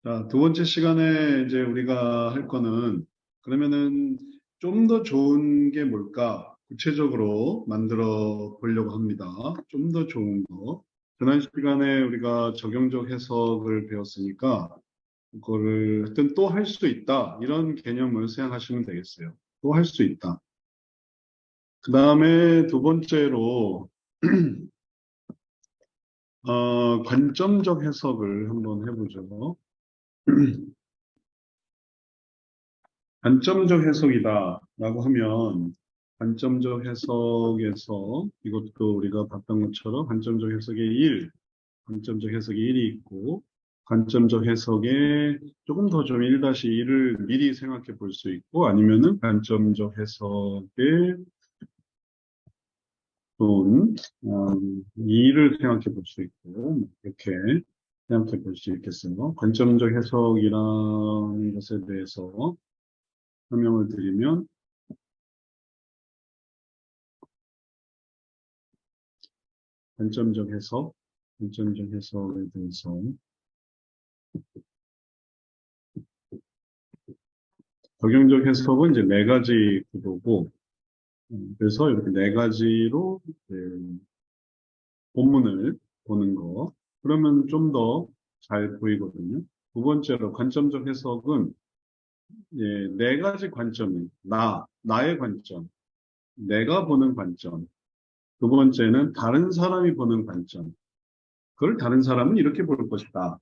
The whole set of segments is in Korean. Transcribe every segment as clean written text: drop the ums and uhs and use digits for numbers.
자, 두 번째 시간에 이제 우리가 할 거는 그러면은 좀 더 좋은 게 뭘까? 구체적으로 만들어 보려고 합니다. 좀 더 좋은 거. 지난 시간에 우리가 적용적 해석을 배웠으니까 그거를 하여튼 또 할 수 있다. 이런 개념을 생각하시면 되겠어요. 또 할 수 있다. 그 다음에 두 번째로 관점적 해석을 한번 해보죠. 관점적 해석이다라고 하면 관점적 해석에서 이것도 우리가 봤던 것처럼 관점적 해석의 1, 관점적 해석의 1이 있고 관점적 해석의 조금 더 좀 1-2를 미리 생각해 볼 수 있고 아니면은 관점적 해석의 또 2를 생각해 볼 수 있고 이렇게 생각해 볼 수 있겠어요. 관점적 해석이라는 것에 대해서 설명을 드리면 관점적 해석에 대해서 적용적 해석은 이제 네 가지 구도고, 그래서 이렇게 네 가지로 본문을 보는 거. 그러면 좀 더 잘 보이거든요. 두 번째로 관점적 해석은 네 가지 관점이 나의 관점, 내가 보는 관점. 두 번째는 다른 사람이 보는 관점. 그걸 다른 사람은 이렇게 볼 것이다.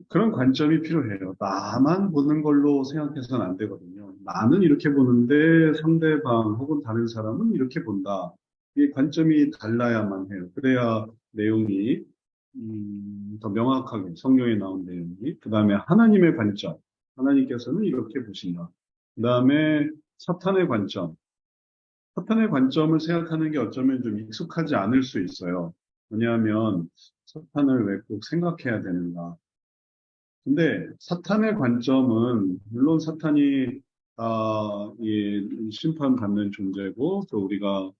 그런 관점이 필요해요. 나만 보는 걸로 생각해서는 안 되거든요. 나는 이렇게 보는데 상대방 혹은 다른 사람은 이렇게 본다. 이 관점이 달라야만 해요. 그래야 내용이 더 명확하게 성경에 나온 내용이 그 다음에 하나님의 관점. 하나님께서는 이렇게 보신다. 그 다음에 사탄의 관점. 사탄의 관점을 생각하는 게 어쩌면 좀 익숙하지 않을 수 있어요. 왜냐하면 사탄을 왜 꼭 생각해야 되는가? 근데 사탄의 관점은 물론 사탄이 이 심판받는 존재고 또 우리가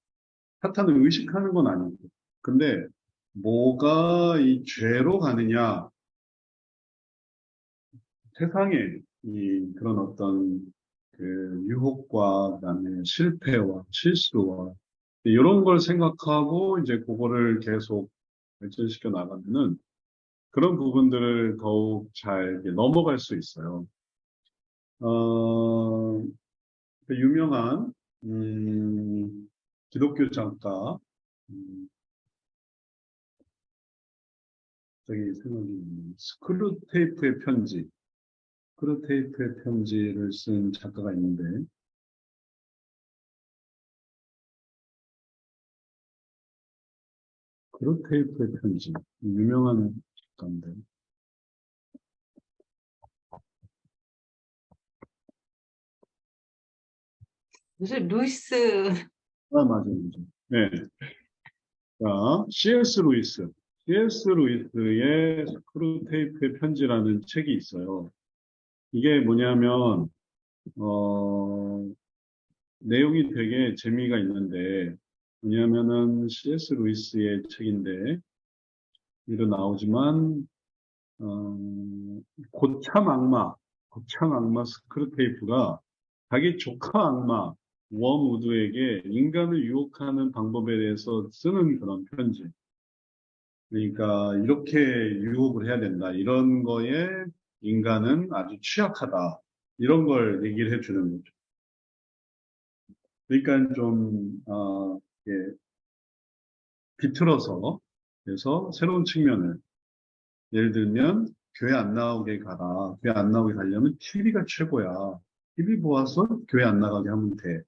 사탄을 의식하는 건 아니고 근데 뭐가 이 죄로 가느냐 세상에 이 그런 어떤 그 유혹과 그다음에 실패와 실수와 이런 걸 생각하고 이제 그거를 계속 발전시켜 나가면은 그런 부분들을 더욱 잘 이렇게 넘어갈 수 있어요. 어, 그 유명한 기독교 작가 저기 생각이 스크루테이프의 편지를 쓴 작가가 있는데 스크루테이프의 편지 유명한 작가인데 루이스. 맞아요. 네, 자 C.S. 루이스의 스크루테이프의 편지라는 책이 있어요. 이게 뭐냐면 어, 내용이 되게 재미가 있는데, 왜냐하면은 C.S. 루이스의 책인데, 이로 나오지만, 어, 고참 악마 스크루테이프가 자기 조카 악마 웜우드에게 인간을 유혹하는 방법에 대해서 쓰는 그런 편지. 그러니까 이렇게 유혹을 해야 된다. 이런 거에 인간은 아주 취약하다. 이런 걸 얘기를 해주는 거죠. 그러니까 좀, 예, 비틀어서 그래서 새로운 측면을 예를 들면 교회 안 나오게 가라. 교회 안 나오게 가려면 TV가 최고야. TV 보아서 교회 안 나가게 하면 돼.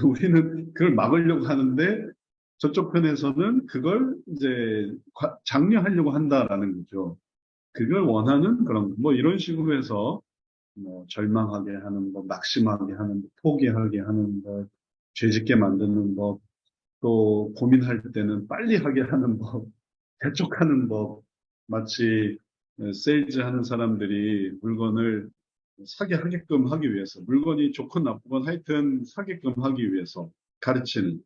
우리는 그걸 막으려고 하는데 저쪽 편에서는 그걸 이제 장려하려고 한다라는 거죠. 그걸 원하는 그런 뭐 이런 식으로 해서 뭐 절망하게 하는 법, 낙심하게 하는 법, 포기하게 하는 법, 죄짓게 만드는 법, 또 고민할 때는 빨리 하게 하는 법, 재촉하는 법, 마치 세일즈 하는 사람들이 물건을 사게 하게끔 하기 위해서, 물건이 좋건 나쁘건 하여튼 사게끔 하기 위해서 가르치는,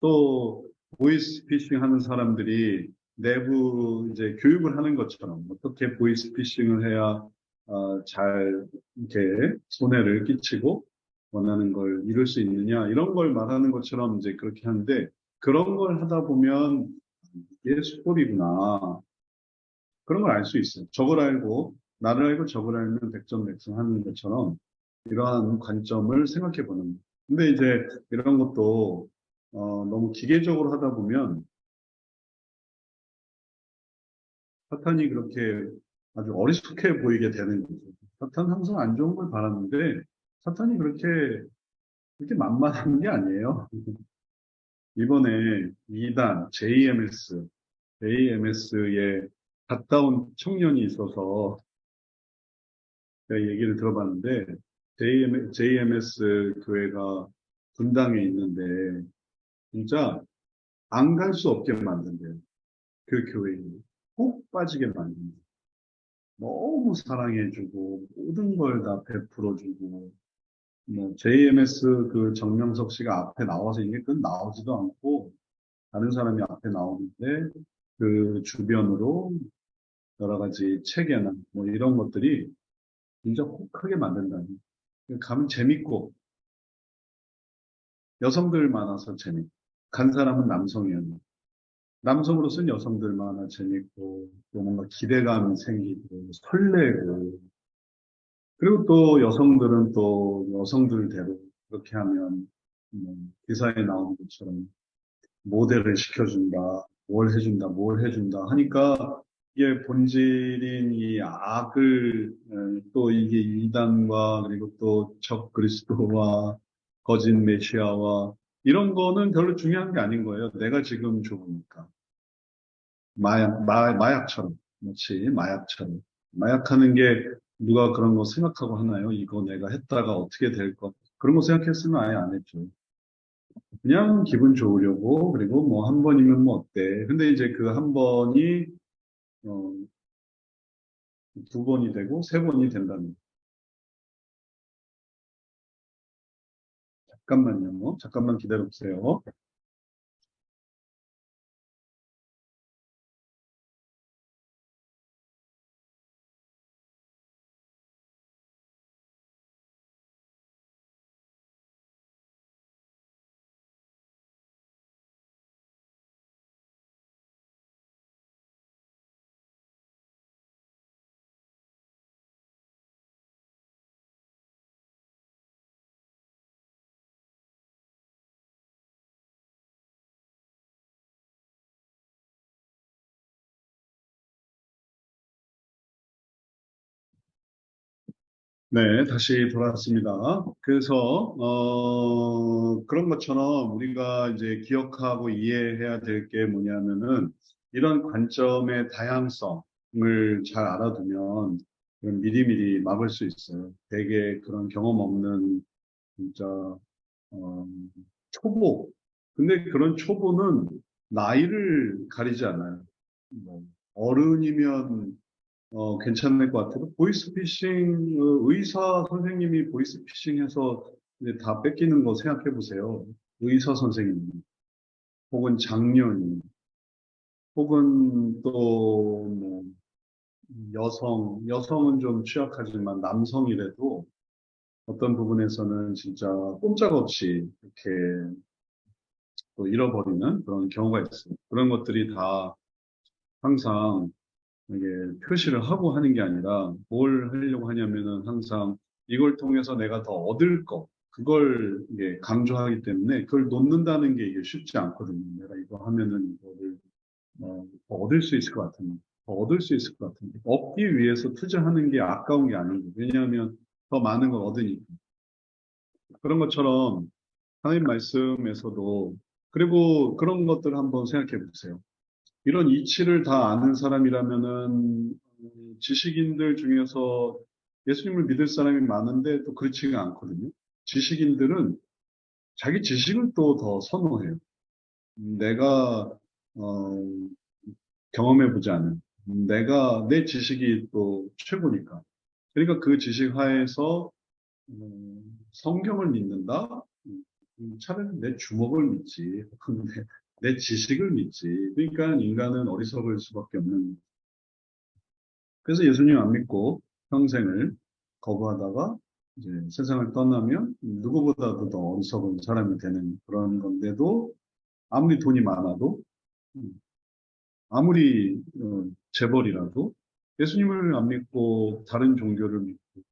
또 보이스 피싱 하는 사람들이 내부 이제 교육을 하는 것처럼 어떻게 보이스피싱을 해야 잘 이렇게 손해를 끼치고 원하는 걸 이룰 수 있느냐 이런 걸 말하는 것처럼 이제 그렇게 하는데 그런 걸 하다 보면 이게 수법이구나 그런 걸 알 수 있어요. 적을 알고 나를 알고 적을 알면 백전백승하는 것처럼 이러한 관점을 생각해 보는 거예요. 근데 이제 이런 것도 너무 기계적으로 하다 보면 사탄이 그렇게 아주 어리숙해 보이게 되는 거죠. 사탄은 항상 안 좋은 걸 바라는데 사탄이 그렇게 만만한 게 아니에요. 이번에 2단 JMS에 갔다 온 청년이 있어서 제가 얘기를 들어봤는데 JMS 교회가 분당에 있는데 진짜 안 갈 수 없게 만든대요. 그 교회에 꼭 빠지게 만든대요. 너무 사랑해주고 모든 걸 다 베풀어주고 뭐 JMS 그 정명석 씨가 앞에 나와서 이게 끝 나오지도 않고 다른 사람이 앞에 나오는데 그 주변으로 여러 가지 체계나 뭐 이런 것들이 진짜 혹하게 만든다는 가면 재밌고 여성들 많아서 재밌고 간 사람은 남성이었는데 남성으로서는 여성들 많아 재밌고 또 뭔가 기대감이 생기고 설레고 그리고 또 여성들은 또 여성들대로 그렇게 하면 기사에 나오는 것처럼 모델을 시켜준다, 뭘 해준다 하니까 이게 본질인 이 악을 또 이게 이단과 그리고 또 적 그리스도와 거짓 메시아와 이런 거는 별로 중요한 게 아닌 거예요. 내가 지금 좋으니까. 마약처럼. 마치 마약처럼. 마약하는 게 누가 그런 거 생각하고 하나요? 이거 내가 했다가 어떻게 될 것. 그런 거 생각했으면 아예 안 했죠. 그냥 기분 좋으려고, 그리고 뭐 한 번이면 뭐 어때. 근데 이제 그 한 번이, 어, 두 번이 되고 세 번이 된다는. 잠깐만요. 잠깐만 기다려보세요. 네, 다시 돌아왔습니다. 그래서, 그런 것처럼 우리가 이제 기억하고 이해해야 될 게 뭐냐면은, 이런 관점의 다양성을 잘 알아두면, 미리미리 막을 수 있어요. 되게 그런 경험 없는, 진짜, 초보. 근데 그런 초보는 나이를 가리지 않아요. 뭐, 어른이면 괜찮을 것 같아요. 보이스피싱, 의사 선생님이 보이스피싱해서 이제 다 뺏기는 거 생각해 보세요. 의사 선생님, 혹은 장녀님, 혹은 또, 뭐, 여성은 좀 취약하지만 남성이라도 어떤 부분에서는 진짜 꼼짝없이 이렇게 또 잃어버리는 그런 경우가 있어요. 그런 것들이 다 항상 이게 표시를 하고 하는 게 아니라 뭘 하려고 하냐면은 항상 이걸 통해서 내가 더 얻을 거, 그걸 이게 강조하기 때문에 그걸 놓는다는 게 이게 쉽지 않거든요. 내가 이거 하면은 이거를 더 얻을 수 있을 것 같은데, 더 얻을 수 있을 것 같은데, 얻기 위해서 투자하는 게 아까운 게 아니고, 왜냐하면 더 많은 걸 얻으니까. 그런 것처럼 하나님 말씀에서도 그리고 그런 것들 한번 생각해 보세요. 이런 이치를 다 아는 사람이라면은 지식인들 중에서 예수님을 믿을 사람이 많은데 또 그렇지가 않거든요. 지식인들은 자기 지식을 또 더 선호해요. 내가 어, 경험해보지 않은 내가 내 지식이 또 최고니까. 그러니까 그 지식 하에서 성경을 믿는다? 차라리 내 주먹을 믿지. 근데 내 지식을 믿지. 그러니까 인간은 어리석을 수밖에 없는. 그래서 예수님 안 믿고 평생을 거부하다가 이제 세상을 떠나면 누구보다도 더 어리석은 사람이 되는 그런 건데도 아무리 돈이 많아도 아무리 재벌이라도 예수님을 안 믿고 다른 종교를 믿고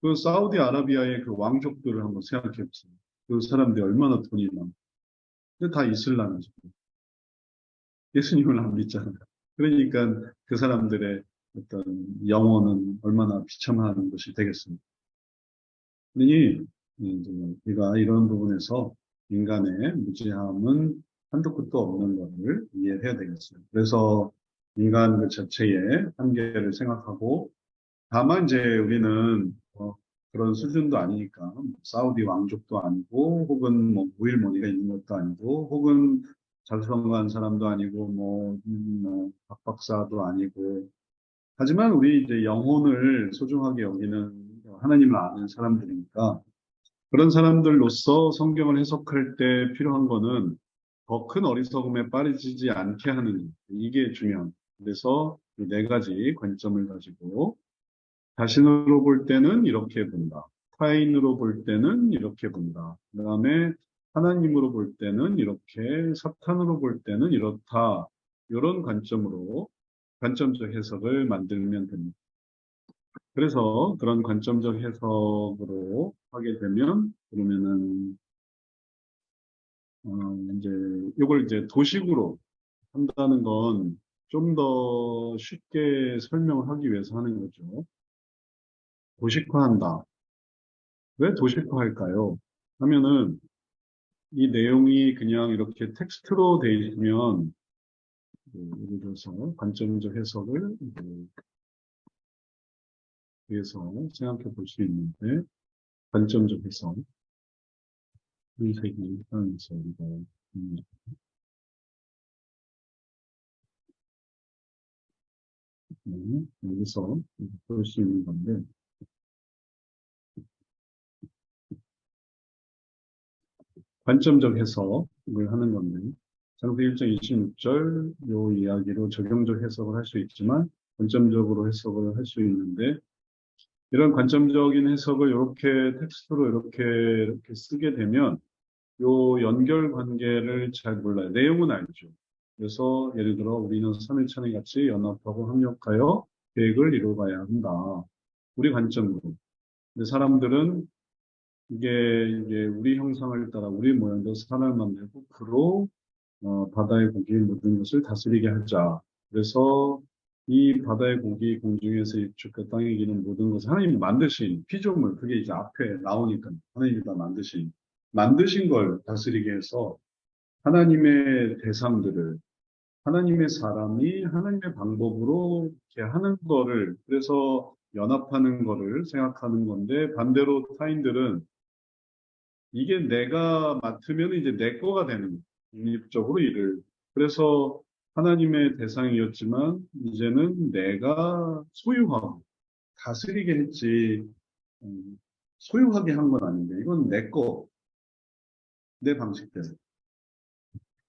그 사우디아라비아의 그 왕족들을 한번 생각해 보세요. 그 사람들이 얼마나 돈이 많아. 근데 다 이슬람이죠. 예수님을 안 믿잖아요. 그러니까 그 사람들의 어떤 영혼은 얼마나 비참한 것이 되겠습니까? 그러니 이제 우리가 이런 부분에서 인간의 무지함은 한도 끝도 없는 것을 이해해야 되겠어요. 그래서 인간 그 자체의 한계를 생각하고 다만 이제 우리는 그런 수준도 아니니까 뭐 사우디 왕족도 아니고 혹은 뭐 무일머니가 있는 것도 아니고 혹은 자수성가한 사람도 아니고 뭐 박박사도 아니고 하지만 우리 이제 영혼을 소중하게 여기는 하나님을 아는 사람들이니까 그런 사람들로서 성경을 해석할 때 필요한 거는 더 큰 어리석음에 빠지지 않게 하는 이게 중요한. 그래서 이 네 가지 관점을 가지고 자신으로 볼 때는 이렇게 본다. 타인으로 볼 때는 이렇게 본다. 그 다음에 하나님으로 볼 때는 이렇게, 사탄으로 볼 때는 이렇다. 이런 관점으로 관점적 해석을 만들면 됩니다. 그래서 그런 관점적 해석으로 하게 되면 그러면은 이제 이걸 이제 도식으로 한다는 건 좀 더 쉽게 설명을 하기 위해서 하는 거죠. 도식화한다. 왜 도식화할까요? 하면은 이 내용이 그냥 이렇게 텍스트로 돼 있으면 예를 들어서 관점적 해석을 위해서 생각해 볼 수 있는데 관점적 해석 분석이 하면서 우리가 여기서 볼 수 있는 건데 관점적 해석을 하는 건데 창세기 1장 26절 요 이야기로 적용적 해석을 할 수 있지만 관점적으로 해석을 할 수 있는데 이런 관점적인 해석을 이렇게 텍스트로 이렇게 쓰게 되면 요 연결 관계를 잘 몰라요. 내용은 알죠. 그래서 예를 들어 우리는 삼일천에 같이 연합하고 협력하여 계획을 이루어가야 한다. 우리 관점으로. 근데 사람들은 이게 우리 형상을 따라 우리 모양대로 사람을 만들고 그로 바다의 고기 모든 것을 다스리게 하자. 그래서 이 바다의 고기 공중에서 입축과 땅에 기는 모든 것을 하나님이 만드신 피조물 그게 이제 앞에 나오니까 하나님이 다 만드신 걸 다스리게 해서 하나님의 대상들을 하나님의 사람이 하나님의 방법으로 이렇게 하는 거를 그래서 연합하는 거를 생각하는 건데 반대로 타인들은 이게 내가 맡으면 이제 내 거가 되는 거예요. 독립적으로 일을. 그래서 하나님의 대상이었지만 이제는 내가 소유하고 다스리게 했지 소유하게 한 건 아닌데 이건 내 거, 내 방식대로.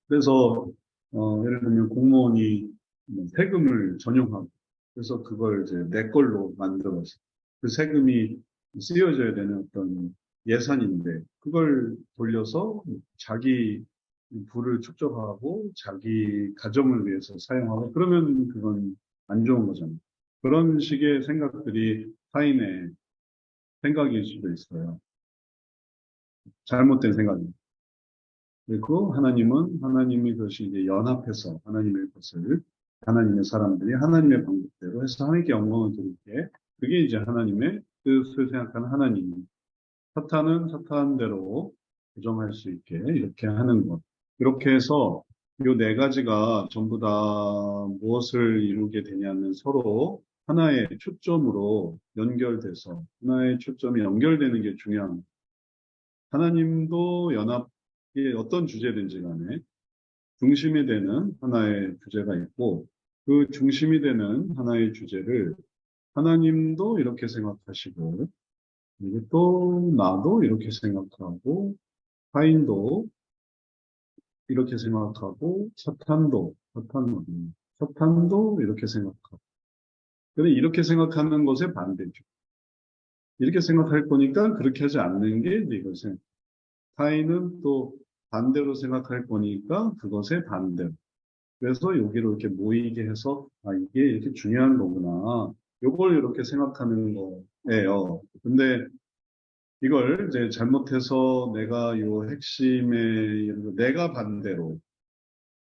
그래서 예를 들면 공무원이 뭐 세금을 전용하고 그래서 그걸 이제 내 걸로 만들어서 그 세금이 쓰여져야 되는 어떤 예산인데 그걸 돌려서 자기 부를 축적하고 자기 가정을 위해서 사용하고 그러면 그건 안 좋은 거잖아요. 그런 식의 생각들이 타인의 생각일 수도 있어요. 잘못된 생각입니다. 그리고 하나님은 하나님이 그것이 이제 연합해서 하나님의 것을 하나님의 사람들이 하나님의 방법대로 해서 하나님께 영광을 드리게 그게 이제 하나님의 뜻을 생각하는 하나님. 사탄은 사탄대로 조정할 수 있게 이렇게 하는 것. 이렇게 해서 이 네 가지가 전부 다 무엇을 이루게 되냐면 서로 하나의 초점으로 연결돼서 하나의 초점이 연결되는 게 중요한 하나님도 연합이 어떤 주제든지 간에 중심이 되는 하나의 주제가 있고 그 중심이 되는 하나의 주제를 하나님도 이렇게 생각하시고 그리고 또 나도 이렇게 생각하고 타인도 이렇게 생각하고, 사탄도 이렇게 생각하고. 근데 이렇게 생각하는 것의 반대죠. 이렇게 생각할 거니까 그렇게 하지 않는 게 이제 이것은 타인은 또 반대로 생각할 거니까 그것의 반대로. 그래서 여기로 이렇게 모이게 해서 아 이게 이렇게 중요한 거구나. 요걸 이렇게 생각하는 거예요. 근데 이걸 이제 잘못해서 내가 요 핵심의 예를 들어 내가 반대로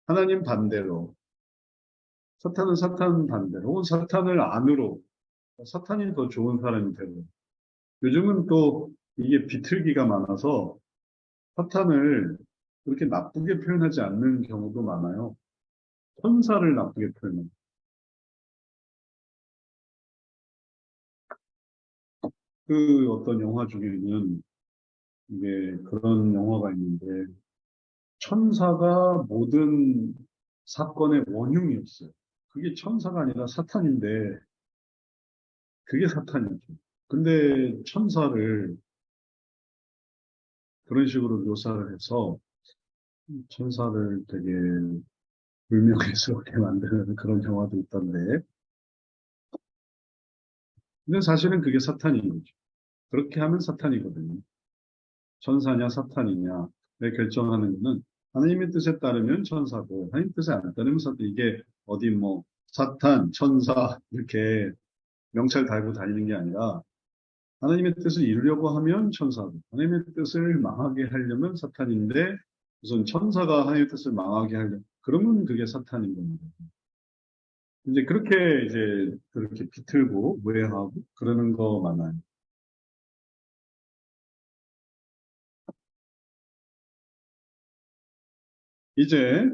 하나님 반대로 사탄은 사탄 반대로 혹은 사탄을 안으로 사탄이 더 좋은 사람이 되고 요즘은 또 이게 비틀기가 많아서 사탄을 그렇게 나쁘게 표현하지 않는 경우도 많아요. 천사를 나쁘게 표현해요. 그 어떤 영화 중에는 이게 그런 영화가 있는데 천사가 모든 사건의 원흉이었어요. 그게 천사가 아니라 사탄인데 그게 사탄이죠. 근데 천사를 그런 식으로 묘사를 해서 천사를 되게 불명예스럽게 만드는 그런 영화도 있던데 근데 사실은 그게 사탄인 거죠. 그렇게 하면 사탄이거든요. 천사냐 사탄이냐 결정하는 거는 하나님의 뜻에 따르면 천사고 하나님 뜻에 안 따르면 사탄 이게 어디 뭐 사탄, 천사 이렇게 명찰 달고 다니는 게 아니라 하나님의 뜻을 이루려고 하면 천사고 하나님의 뜻을 망하게 하려면 사탄인데 우선 천사가 하나님의 뜻을 망하게 하려 그러면 그게 사탄인 겁니다. 이제 그렇게 비틀고 오해하고 그러는 거 많아요. 이제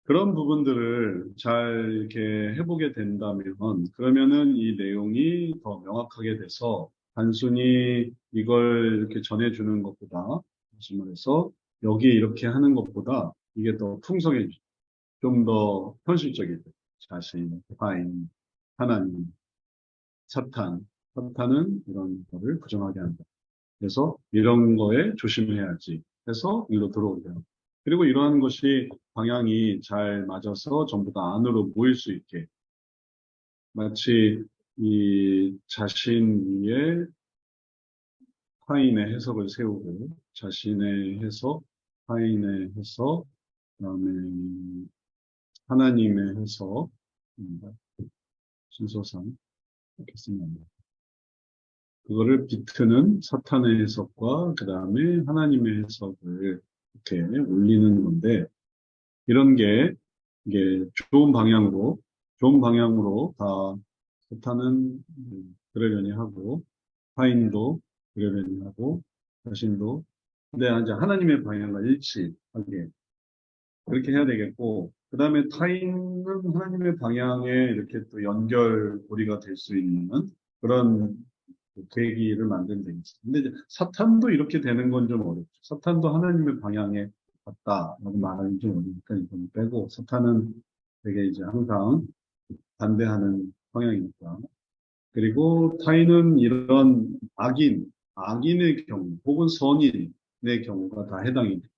그런 부분들을 잘 이렇게 해보게 된다면, 그러면은 이 내용이 더 명확하게 돼서, 단순히 이걸 이렇게 전해주는 것보다, 다시 말해서, 여기 이렇게 하는 것보다, 이게 더 풍성해지죠. 좀 더 현실적이죠. 자신, 타인, 하나님, 사탄. 사탄은 이런 거를 부정하게 한다. 그래서 이런 거에 조심해야지 해서 일로 들어오고요. 그리고 이러한 것이 방향이 잘 맞아서 전부 다 안으로 모일 수 있게 마치 이 자신 위에 타인의 해석을 세우고 자신의 해석, 타인의 해석, 그다음에 하나님의 해석, 음, 순서상 이렇게 쓰면 돼요. 그거를 비트는 사탄의 해석과 그 다음에 하나님의 해석을 이렇게 올리는 건데 이런 게 이게 좋은 방향으로 다 사탄은 그러려니 하고 타인도 그러려니 하고 자신도 근데 이제 하나님의 방향과 일치하게 그렇게 해야 되겠고 그 다음에 타인은 하나님의 방향에 이렇게 또 연결고리가 될 수 있는 그런 계기를 만들면 되겠어요. 근데 이제 사탄도 이렇게 되는 건 좀 어렵죠. 사탄도 하나님의 방향에 갔다라고 말하는 좀 어려우니까 이건 빼고 사탄은 되게 이제 항상 반대하는 성향이니까. 그리고 타인은 이런 악인의 경우 혹은 선인의 경우가 다 해당이 돼요.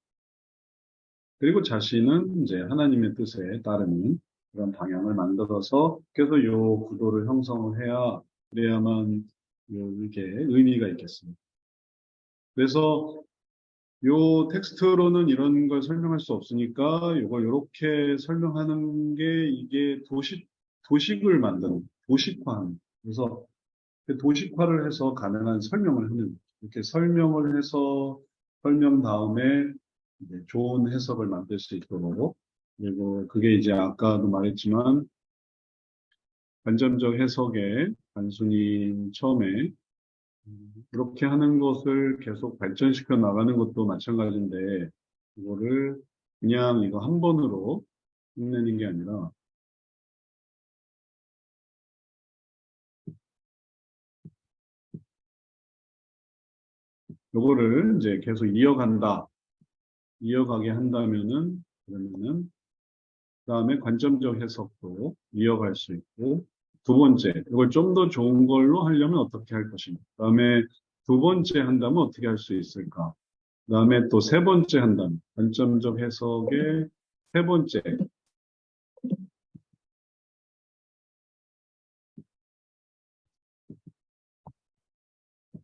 그리고 자신은 이제 하나님의 뜻에 따르는 그런 방향을 만들어서 그래서 요 구도를 형성을 해야 그래야만 이게 의미가 있겠습니다. 그래서 요 텍스트로는 이런 걸 설명할 수 없으니까 이걸 이렇게 설명하는 게 이게 도식을 만드는, 도식화하는. 그래서 그 도식화를 해서 가능한 설명을 하는, 이렇게 설명을 해서 설명 다음에 이제 좋은 해석을 만들 수 있도록 그리고 그게 이제 아까도 말했지만 관점적 해석에 단순히 처음에 그렇게 하는 것을 계속 발전시켜 나가는 것도 마찬가지인데, 이거를 그냥 이거 한 번으로 끝내는 게 아니라, 이거를 이제 계속 이어가게 한다면은, 그러면은, 그 다음에 관점적 해석도 이어갈 수 있고, 두 번째, 이걸 좀 더 좋은 걸로 하려면 어떻게 할 것인가. 그 다음에 두 번째 한다면 어떻게 할 수 있을까. 그다음에 또 세 번째 한단, 관점적 해석의 세 번째.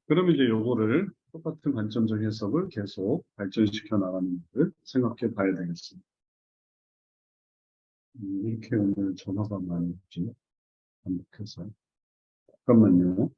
그러면 이제 요거를 똑같은 관점적 해석을 계속 발전시켜 나가는 것을 생각해 봐야 되겠습니다. 이렇게 오늘 전화가 많이 오지. 반복해서. 잠깐만요.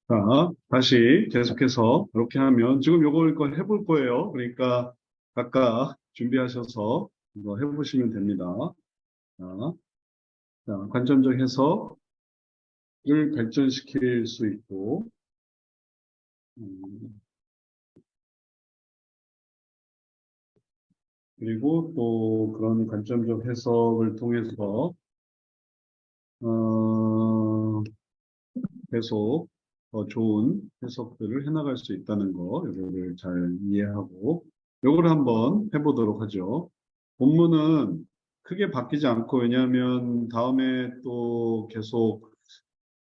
자, 다시 계속해서 이렇게 하면 지금 요거 이거 해볼 거예요. 그러니까 각각 준비하셔서 이거 해보시면 됩니다. 자, 관점적 해석을 발전시킬 수 있고, 음, 그리고 또 그런 관점적 해석을 통해서 어, 계속 더 좋은 해석들을 해나갈 수 있다는 거, 이거를 잘 이해하고, 요거를 한번 해보도록 하죠. 본문은 크게 바뀌지 않고, 왜냐하면 다음에 또 계속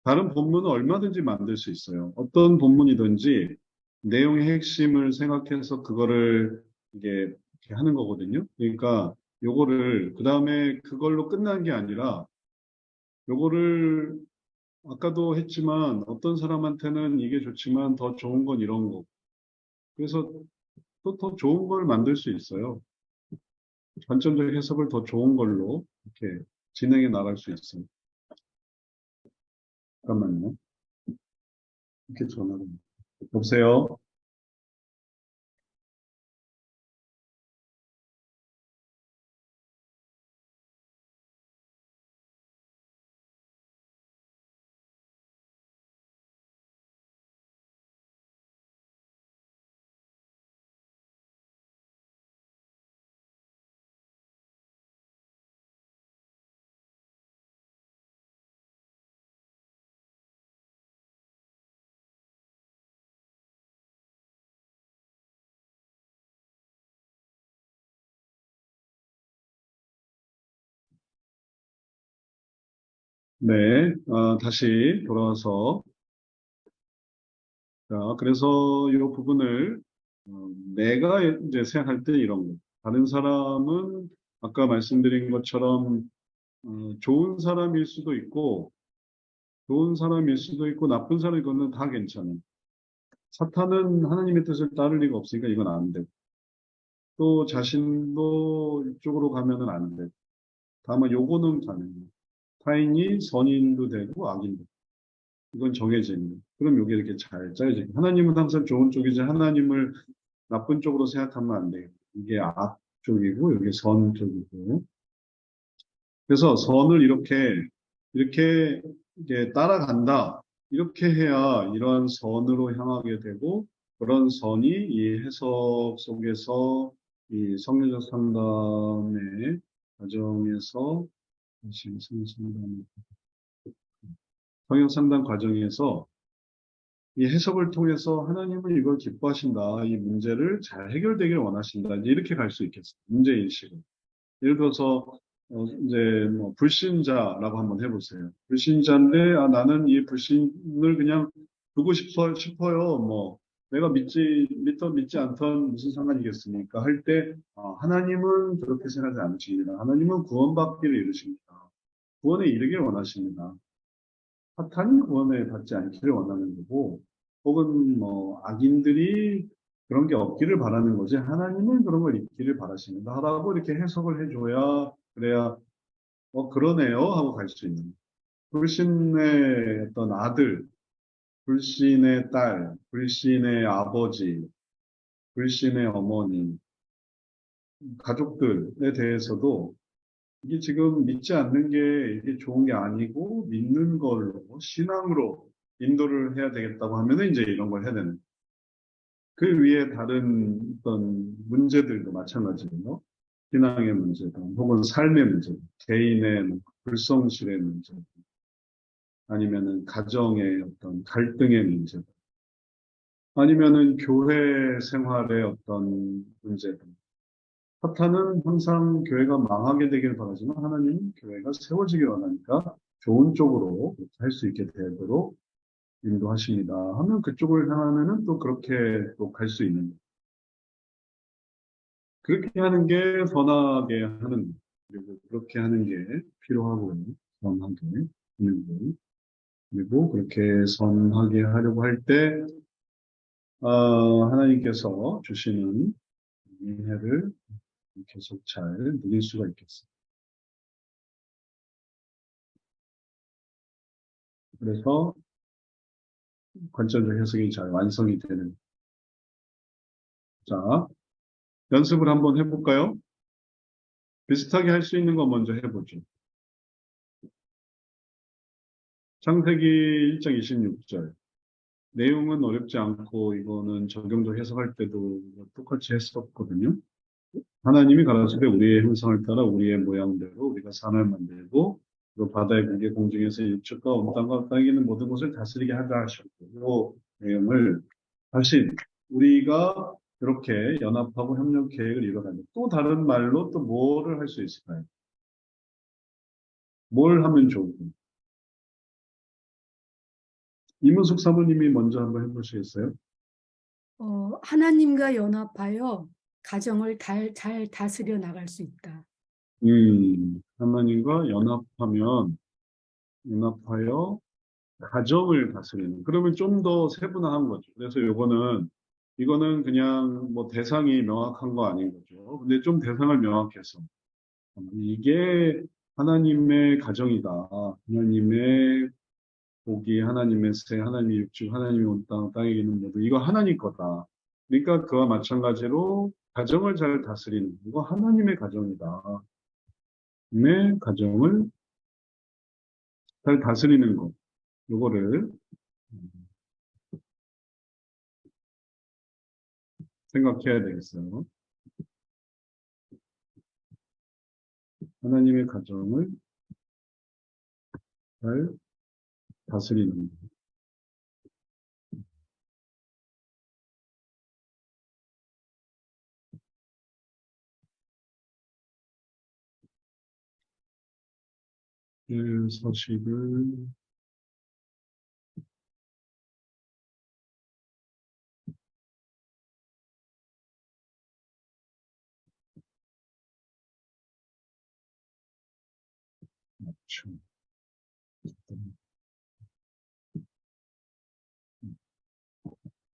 다른 본문은 얼마든지 만들 수 있어요. 어떤 본문이든지 내용의 핵심을 생각해서 그거를 이게 이렇게 하는 거거든요. 그러니까 요거를 그 다음에 그걸로 끝난 게 아니라 요거를 아까도 했지만 어떤 사람한테는 이게 좋지만 더 좋은 건 이런 거. 그래서 또 더 좋은 걸 만들 수 있어요. 관점적 해석을 더 좋은 걸로 이렇게 진행해 나갈 수 있어요. 잠깐만요. 이렇게 전화를. 여보세요? 네, 다시 돌아와서. 자, 그래서 이 부분을 내가 이제 생각할 때 이런 거. 다른 사람은 아까 말씀드린 것처럼 좋은 사람일 수도 있고, 좋은 사람일 수도 있고, 나쁜 사람이거는 다 괜찮아요. 사탄은 하나님의 뜻을 따를 리가 없으니까 이건 안 되고, 또 자신도 이쪽으로 가면은 안 되고, 다만 요거는 가능해요. 타인이 선인도 되고 악인도 되고. 이건 정해져 있는 거예요. 그럼 요게 이렇게 잘 짜여져 있고, 하나님은 항상 좋은 쪽이지 하나님을 나쁜 쪽으로 생각하면 안 돼요. 이게 악 쪽이고, 이게 선 쪽이고. 그래서 선을 이렇게 이게 따라간다. 이렇게 해야 이러한 선으로 향하게 되고, 그런 선이 이 해석 속에서 이 성경적 상담의 과정에서, 다시 성경 상담 과정에서 이 해석을 통해서 하나님은 이걸 기뻐하신다. 이 문제를 잘 해결되길 원하신다. 이제 이렇게 갈 수 있겠어요. 문제인식은. 예를 들어서 이제 뭐 불신자라고 한번 해보세요. 불신자인데 나는 이 불신을 그냥 두고 싶어요. 뭐 내가 믿지 않던 무슨 상관이겠습니까? 할 때 하나님은 그렇게 생각하지 않으십니다. 하나님은 구원받기를 이루십니다. 구원에 이르길 원하십니다. 사탄이 구원을 받지 않기를 원하는 거고, 혹은 뭐 악인들이 그런 게 없기를 바라는 거지 하나님은 그런 걸 있기를 바라십니다라고 이렇게 해석을 해줘야 그래야 그러네요 하고 갈 수 있는 불신의 어떤 아들, 불신의 딸, 불신의 아버지, 불신의 어머니, 가족들에 대해서도 이게 지금 믿지 않는 게 이게 좋은 게 아니고 믿는 걸로 신앙으로 인도를 해야 되겠다고 하면은 이제 이런 걸 해야 되는 거예요. 그 위에 다른 어떤 문제들도 마찬가지예요. 신앙의 문제든 혹은 삶의 문제, 개인의 뭐 불성실의 문제, 아니면은 가정의 어떤 갈등의 문제. 아니면은 교회 생활의 어떤 문제들. 사탄은 항상 교회가 망하게 되길 바라지만 하나님은 교회가 세워지길 원하니까 좋은 쪽으로 할 수 있게 되도록 인도하십니다. 하면 그쪽을 향하면은 또 그렇게 또 갈 수 있는 거예요. 그렇게 하는 게 선하게 하는 거예요. 그리고 그렇게 하는 게 필요하고요. 선하게 하는 거. 그리고 그렇게 선하게 하려고 할 때, 하나님께서 주시는 은혜를 계속 잘 누릴 수가 있겠어요. 그래서 관점적 해석이 잘 완성이 되는. 자, 연습을 한번 해볼까요? 비슷하게 할 수 있는 거 먼저 해보죠. 창세기 1장 26절. 내용은 어렵지 않고 이거는 적용적 해석할 때도 똑같이 했었거든요. 하나님이 가라사대 우리의 형상을 따라 우리의 모양대로 우리가 산을 만들고 또 바다의 고기 공중에서 일축과 온 땅과 땅에 있는 모든 것을 다스리게 하라 하셨고 이 내용을 다시 우리가 이렇게 연합하고 협력 계획을 이뤄가는 또 다른 말로 또 뭐를 할 수 있을까요? 뭘 하면 좋을까요? 이문숙 사모님이 먼저 한번 해보시겠어요? 하나님과 연합하여 가정을 잘 다스려 나갈 수 있다. 하나님과 연합하여 가정을 다스리는. 그러면 좀 더 세분화한 거죠. 그래서 이거는 그냥 뭐 대상이 명확한 거 아닌 거죠. 근데 좀 대상을 명확해서. 이게 하나님의 가정이다. 하나님의 고기, 하나님의 새, 하나님의 육축, 하나님의 온 땅, 땅에 있는 모두. 이거 하나님 거다. 그러니까 그와 마찬가지로 가정을 잘 다스리는. 이거 하나님의 가정이다. 하나님의 가정을 잘 다스리는 것. 요거를 생각해야 되겠어요. 하나님의 가정을 잘 다스리는 것. 그 서식을 맞춤.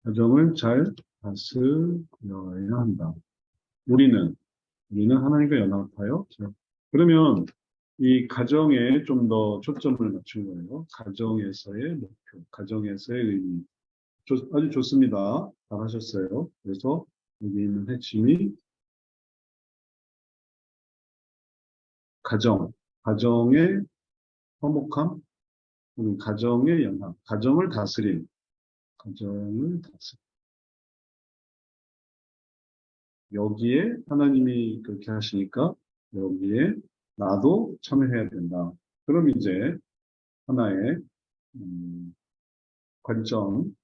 가정을 잘 다스려야 한다. 우리는 하나님과 연합하여. 자, 그러면 이 가정에 좀 더 초점을 맞춘 거예요. 가정에서의 목표, 가정에서의 의미. 아주 좋습니다. 잘하셨어요. 그래서 여기 있는 핵심이 가정의 화목함, 가정의 연합, 가정을 다스림. 여기에 하나님이 그렇게 하시니까 여기에 나도 참여해야 된다. 그럼 이제 하나의 관점,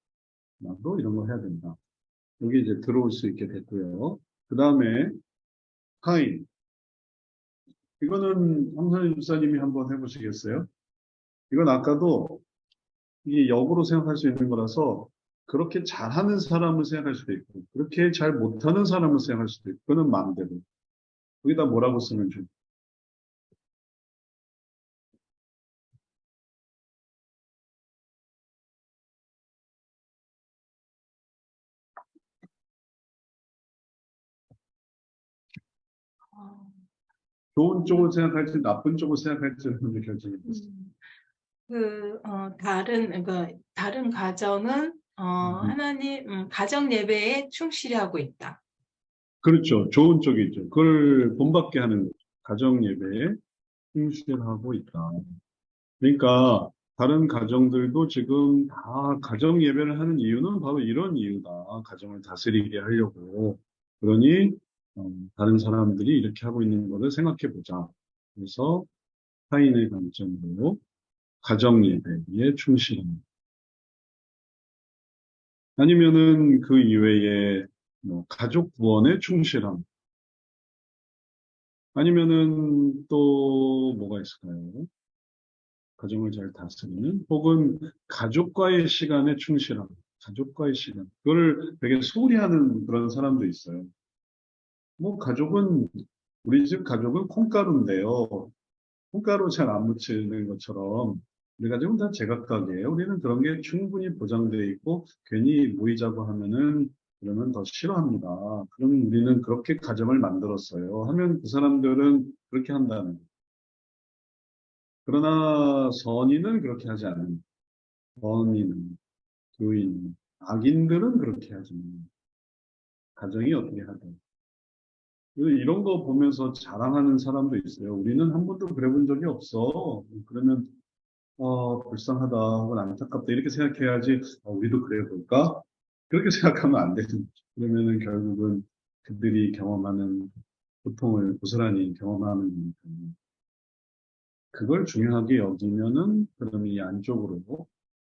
나도 이런 거 해야 된다. 여기 이제 들어올 수 있게 됐고요. 그 다음에 카인. 이거는 황선희 집사님이 한번 해보시겠어요? 이건 아까도 이게 역으로 생각할 수 있는 거라서 그렇게 잘하는 사람을 생각할 수도 있고 그렇게 잘 못하는 사람을 생각할 수도 있고 그거는 마음대로. 여기다 뭐라고 쓰면 좋을까요? 어, 좋은 쪽을 생각할지 나쁜 쪽을 생각할지를 먼저 결정해 보세요. 다른 가정은 하나님 가정 예배에 충실하고 있다. 그렇죠. 좋은 쪽이죠. 그걸 본받게 하는 거죠. 가정 예배에 충실하고 있다. 그러니까 다른 가정들도 지금 다 가정 예배를 하는 이유는 바로 이런 이유다. 가정을 다스리게 하려고. 그러니 다른 사람들이 이렇게 하고 있는 것을 생각해 보자. 그래서 타인의 관점으로 가정 예배에 충실합니다. 아니면은 그 이외에 뭐 가족 구원에 충실함. 아니면은 또 뭐가 있을까요? 가정을 잘 다스리는 혹은 가족과의 시간에 충실함. 가족과의 시간. 그거를 되게 소홀히 하는 그런 사람도 있어요. 뭐 가족은 우리 집 가족은 콩가루인데요. 콩가루 잘 안 묻히는 것처럼 우리 가족은 다 제각각이에요. 우리는 그런 게 충분히 보장되어 있고 괜히 모이자고 하면은 그러면 더 싫어합니다. 그럼 우리는 그렇게 가정을 만들었어요. 하면 그 사람들은 그렇게 한다는 거예요. 그러나 선인은 그렇게 하지 않는 선인, 교인, 악인들은 그렇게 하지 않는 가정이 어떻게 하든. 이런 거 보면서 자랑하는 사람도 있어요. 우리는 한 번도 그래 본 적이 없어. 그러면 불쌍하다 혹은 안타깝다 이렇게 생각해야지 우리도 그래 볼까? 그렇게 생각하면 안 되는 거죠. 그러면은 결국은 그들이 경험하는 고통을 고스란히 경험하는 거니까요. 그걸 중요하게 여기면은 그러면 이 안쪽으로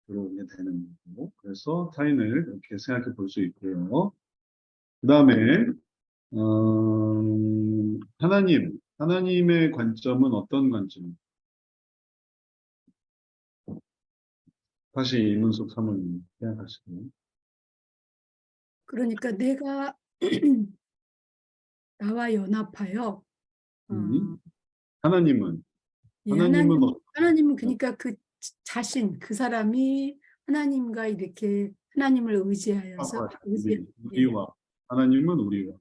들어오게 되는 거고 그래서 타인을 이렇게 생각해 볼 수 있고요. 그 다음에 하나님의 관점은 어떤 관점? 다시 이문숙 사모님 생각하시고요. 그러니까 내가 나와 연합하여 어, 하나님은 예, 하나님은 하나님은 그러니까 그 자신, 그 사람이 하나님과 이렇게 하나님을 의지하여서 예, 우리와 하나님은 우리와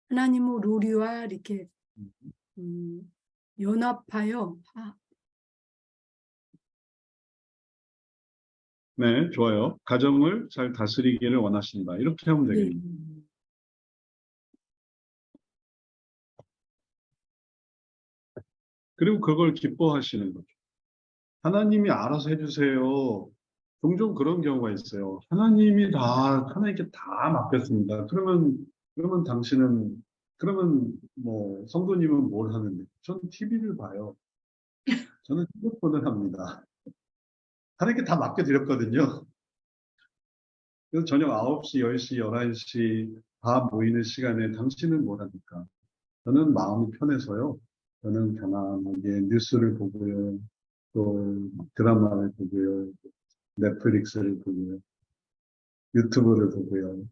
하나님을 우리와 이렇게 음, 음, 연합하여 네, 좋아요. 가정을 잘 다스리기를 원하신다. 이렇게 하면 예, 되겠네요. 그리고 그걸 기뻐하시는 거죠. 하나님이 알아서 해주세요. 종종 그런 경우가 있어요. 하나님께 다 맡겼습니다. 그러면 당신은, 그러면 뭐, 성도님은 뭘 하는데? 전 TV를 봐요. 저는 휴대폰을 합니다. 하나님께 다 맡겨드렸거든요. 그래서 저녁 9시, 10시, 11시 다 모이는 시간에 당신은 뭘 합니까? 저는 마음이 편해서요. 저는 편안하게 뉴스를 보고요. 또 드라마를 보고요. 넷플릭스를 보고요. 유튜브를 보고요.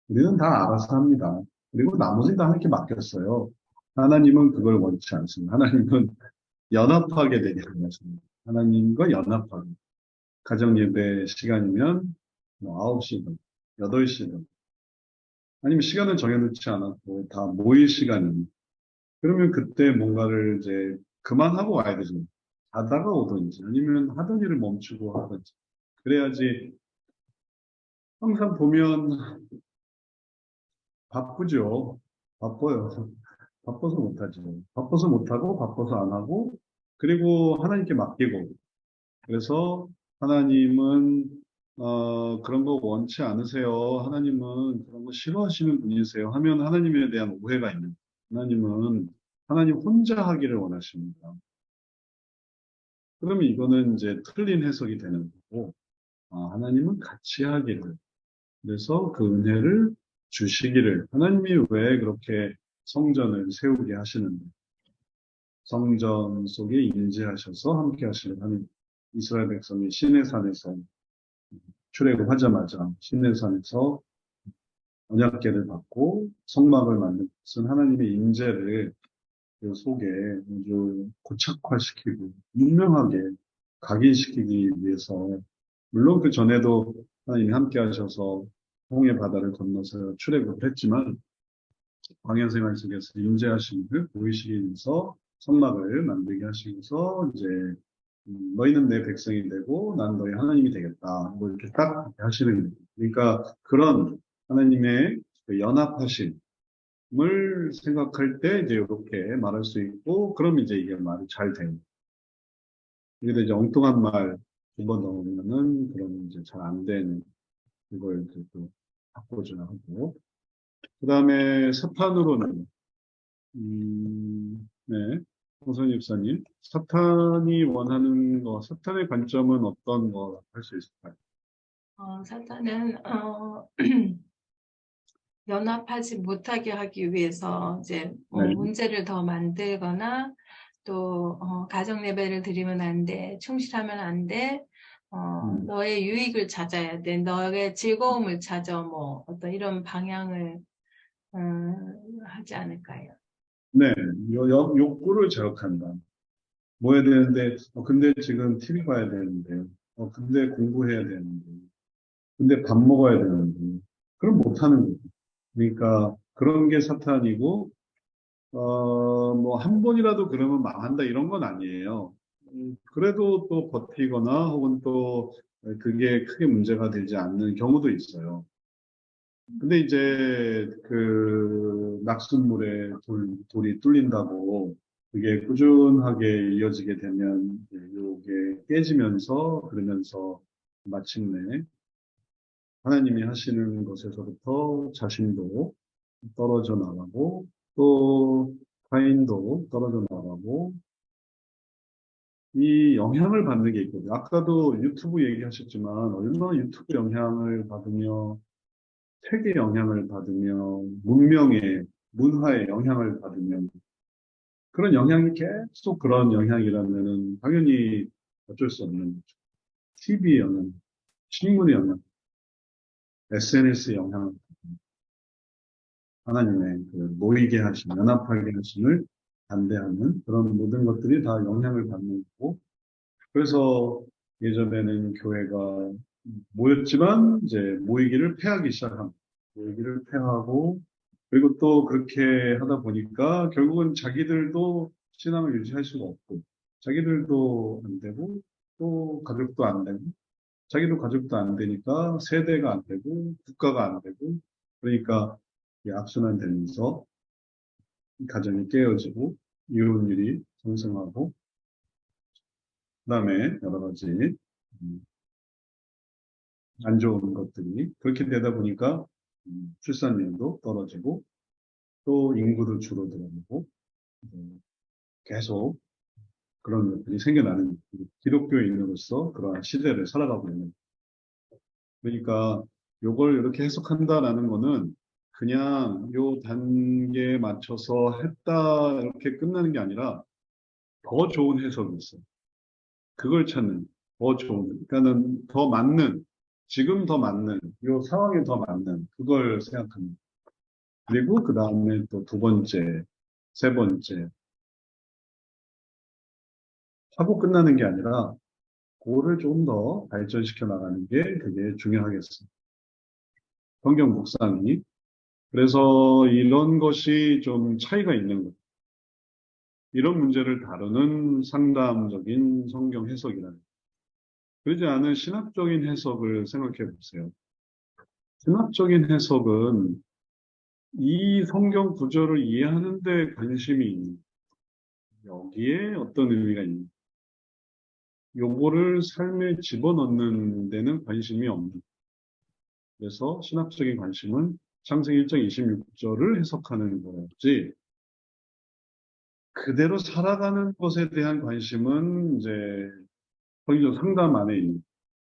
우리는 다 알아서 합니다. 그리고 나머지는 다 하나님께 맡겼어요. 하나님은 그걸 원치 않습니다. 하나님은 연합하게 되게 하십니다. 하나님과 연합하게. 가정 예배 시간이면 뭐 9시든 8시든 아니면 시간을 정해놓지 않았고 다 모일 시간입니다. 그러면 그때 뭔가를 이제 그만하고 와야 되죠. 자다가 오든지 아니면 하던 일을 멈추고 하든지. 그래야지 항상 보면 바쁘죠. 바빠요. 바빠서 못하죠. 바빠서 못하고 바빠서 안 하고 그리고 하나님께 맡기고 그래서 하나님은 그런 거 원치 않으세요. 하나님은 그런 거 싫어하시는 분이세요. 하면 하나님에 대한 오해가 있는 하나님은 하나님 혼자 하기를 원하십니다. 그러면 이거는 이제 틀린 해석이 되는 거고 하나님은 같이 하기를 그래서 그 은혜를 주시기를 하나님이 왜 그렇게 성전을 세우게 하시는데 성전 속에 임재하셔서 함께 하시는 하나님 이스라엘 백성이 시내산에서 출애굽하자마자 시내산에서 언약궤를 받고 성막을 만든 것은 하나님의 임재를 그 속에 아주 고착화시키고 유명하게 각인시키기 위해서 물론 그 전에도 하나님이 함께 하셔서 홍해 바다를 건너서 출애굽을 했지만 광야 생활 속에서 임재하심을 보이시기 위해서 성막을 만들게 하시면서 이제 너희는 내 백성이 되고 난 너희 하나님이 되겠다. 뭐 이렇게 딱 하시는 거예요. 그러니까 그런 하나님의 그 연합하심을 생각할 때 이제 이렇게 말할 수 있고 그럼 이제 이게 말이 잘 돼요. 그래도 이제 엉뚱한 말 두 번 넣으면은 그러면 이제 잘 안 되는 이걸 이제 또 바꿔줘야 하고 그 다음에 사탄으로는 네, 홍선 집사님, 사탄이 원하는 거, 사탄의 관점은 어떤 거 할 수 있을까요? 사탄은 연합하지 못하게 하기 위해서 이제 네. 문제를 더 만들거나 또 가정 예배를 드리면 안 돼, 충실하면 안 돼, 너의 유익을 찾아야 돼, 너의 즐거움을 찾아, 뭐 어떤 이런 방향을 하지 않을까요? 네, 욕구를 자극한다. 뭐 해야 되는데, 근데 지금 TV 봐야 되는데, 근데 공부해야 되는데, 근데 밥 먹어야 되는데, 그럼 못하는 거죠. 그러니까 그런 게 사탄이고, 뭐 한 번이라도 그러면 망한다 이런 건 아니에요. 그래도 또 버티거나 혹은 또 그게 크게 문제가 되지 않는 경우도 있어요. 근데 이제 그 낙숫물에 돌이 뚫린다고 그게 꾸준하게 이어지게 되면 이게 깨지면서 그러면서 마침내 하나님이 하시는 것에서부터 자신도 떨어져 나가고 또 타인도 떨어져 나가고 이 영향을 받는 게 있거든요. 아까도 유튜브 얘기하셨지만 얼마나 유튜브 영향을 받으며 책의 영향을 받으며 문명의 문화의 영향을 받으면 그런 영향이 계속 그런 영향이라면은 당연히 어쩔 수 없는 거죠. TV의 영향, 신문의 영향, SNS의 영향, 하나님의 그 모이게 하심, 연합하게 하심을 반대하는 그런 모든 것들이 다 영향을 받는 거고 그래서 예전에는 교회가 모였지만 이제 모이기를 패하기 시작합니다. 모이기를 패하고 그리고 또 그렇게 하다 보니까 결국은 자기들도 신앙을 유지할 수가 없고 자기들도 안 되고 또 가족도 안 되고 자기도 가족도 안 되니까 세대가 안 되고 국가가 안 되고 그러니까 이 악순환되면서 가정이 깨어지고 이혼율이 상승하고 그다음에 여러 가지 안 좋은 것들이 그렇게 되다 보니까 출산율도 떨어지고 또 인구도 줄어들고 계속 그런 것들이 생겨나는 기독교인으로서 그러한 시대를 살아가고 있는 그러니까 요걸 이렇게 해석한다라는 거는 그냥 요 단계에 맞춰서 했다 이렇게 끝나는 게 아니라 더 좋은 해석이 있어요. 그걸 찾는 더 좋은 그러니까는 더 맞는 지금 더 맞는 요 상황에 더 맞는 그걸 생각합니다. 그리고 그 다음에 또 두 번째, 세 번째 하고 끝나는 게 아니라 그거를 좀 더 발전시켜 나가는 게 그게 중요하겠습니다. 성경 묵상이 그래서 이런 것이 좀 차이가 있는 것. 이런 문제를 다루는 상담적인 성경 해석이라는. 그러지 않은 신학적인 해석을 생각해 보세요. 신학적인 해석은 이 성경 구절을 이해하는 데 관심이 있는, 여기에 어떤 의미가 있는, 요거를 삶에 집어넣는 데는 관심이 없는. 그래서 신학적인 관심은 창세기 1장 26절을 해석하는 거지, 그대로 살아가는 것에 대한 관심은 이제 성경 상담 안에 있는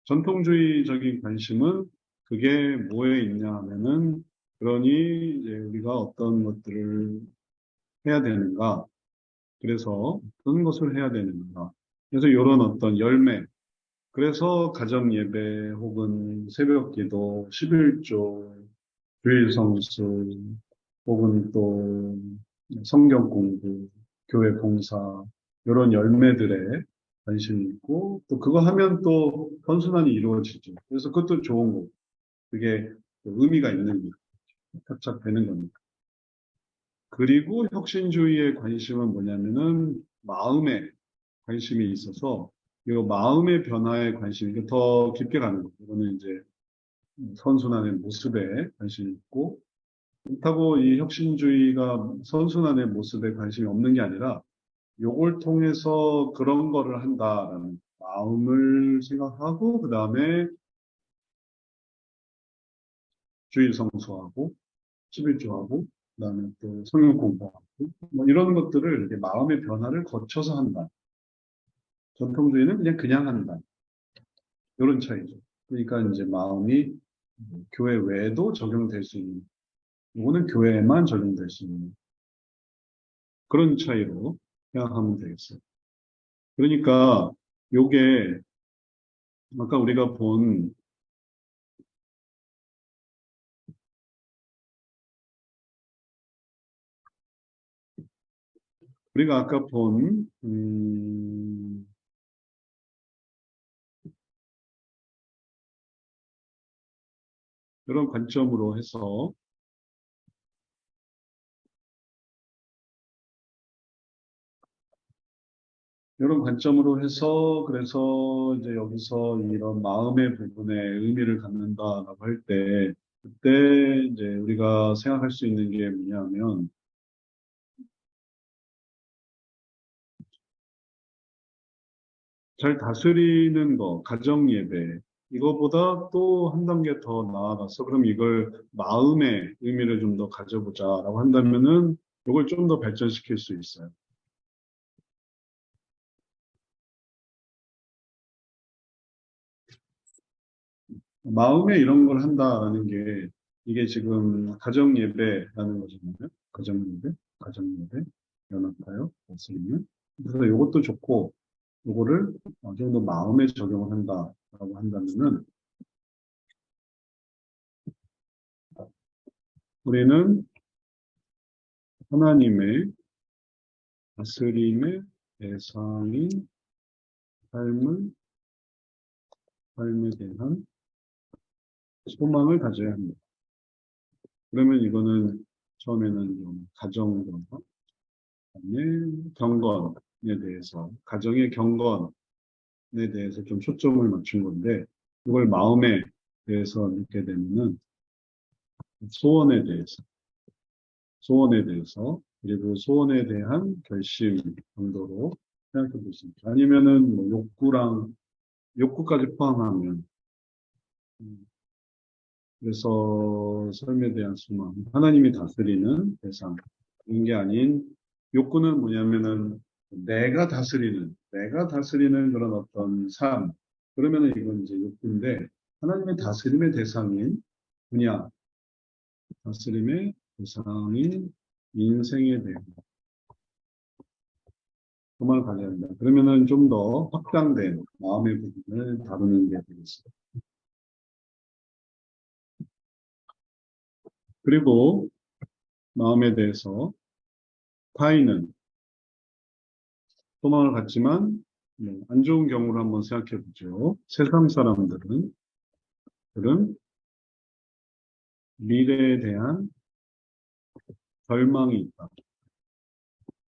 전통주의적인 관심은 그게 뭐에 있냐 하면은 그러니 이제 우리가 어떤 것들을 해야 되는가 그래서 어떤 것을 해야 되는가 그래서 이런 어떤 열매 그래서 가정 예배 혹은 새벽 기도 11조 주일 성수 혹은 또 성경 공부 교회 봉사 이런 열매들에 관심이 있고 또 그거 하면 또 선순환이 이루어지죠. 그래서 그것도 좋은 거고 그게 또 의미가 있는 거 협착되는 겁니다. 그리고 혁신주의의 관심은 뭐냐면은 마음에 관심이 있어서 이 마음의 변화에 관심이 더 깊게 가는 거예요. 이거는 이제 선순환의 모습에 관심이 있고 그렇다고 이 혁신주의가 선순환의 모습에 관심이 없는 게 아니라 요걸 통해서 그런 거를 한다라는 마음을 생각하고 그 다음에 주일 성수하고 11조하고 그 다음에 또 성경 공부하고 뭐 이런 것들을 이렇게 마음의 변화를 거쳐서 한다. 전통주의는 그냥 한다. 이런 차이죠. 그러니까 이제 마음이 교회 외에도 적용될 수 있는, 이거는 교회에만 적용될 수 있는 그런 차이로 생각하면 되겠어요. 그러니까 요게 아까 우리가 아까 본 이런 관점으로 해서 그래서 이제 여기서 이런 마음의 부분에 의미를 갖는다라고 할 때, 그때 이제 우리가 생각할 수 있는 게 뭐냐면, 잘 다스리는 거, 가정 예배, 이거보다 또 한 단계 더 나아가서, 그럼 이걸 마음의 의미를 좀 더 가져보자라고 한다면은, 이걸 좀 더 발전시킬 수 있어요. 마음에 이런 걸 한다라는 게 이게 지금 가정 예배라는 거잖아요. 가정 예배, 연합하여 말씀이면. 그래서 이것도 좋고 이거를 어느 정도 마음에 적용을 한다라고 한다면은 우리는 하나님의 다스림의 대상인 삶에 대한 소망을 가져야 합니다. 그러면 이거는 처음에는 좀 가정과 경건에 대해서, 가정의 경건에 대해서 좀 초점을 맞춘 건데, 이걸 마음에 대해서 믿게 되면은 소원에 대해서, 그리고 소원에 대한 결심 정도로 생각해 볼 수 있죠. 아니면은 뭐 욕구까지 포함하면, 그래서 삶에 대한 소망, 하나님이 다스리는 대상, 이런 게 아닌, 욕구는 뭐냐면은 내가 다스리는 그런 어떤 삶, 그러면은 이건 이제 욕구인데, 하나님의 다스림의 대상인 분야, 다스림의 대상인 인생에 대한 소망을 가져야 한다. 그러면은 좀 더 확장된 마음의 부분을 다루는 게 되겠습니다. 그리고 마음에 대해서 타인은 소망을 갖지만 안 좋은 경우를 한번 생각해 보죠. 세상 사람들은 미래에 대한 절망이 있다.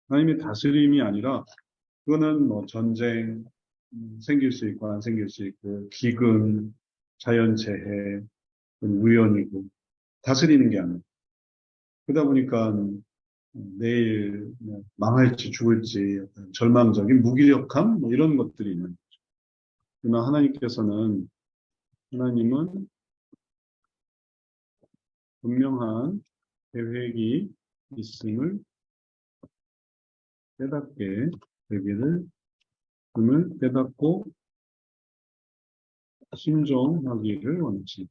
하나님의 다스림이 아니라 그거는 뭐 전쟁 생길 수 있고 안 생길 수 있고 기근, 자연재해, 우연이고 다스리는 게 아니에요. 그러다 보니까 내일 뭐 망할지 죽을지 어떤 절망적인 무기력함 뭐 이런 것들이 있는 거죠. 그러나 하나님은 분명한 계획이 있음을 깨닫게 되기를 꿈을 깨닫고 순종하기를 원치.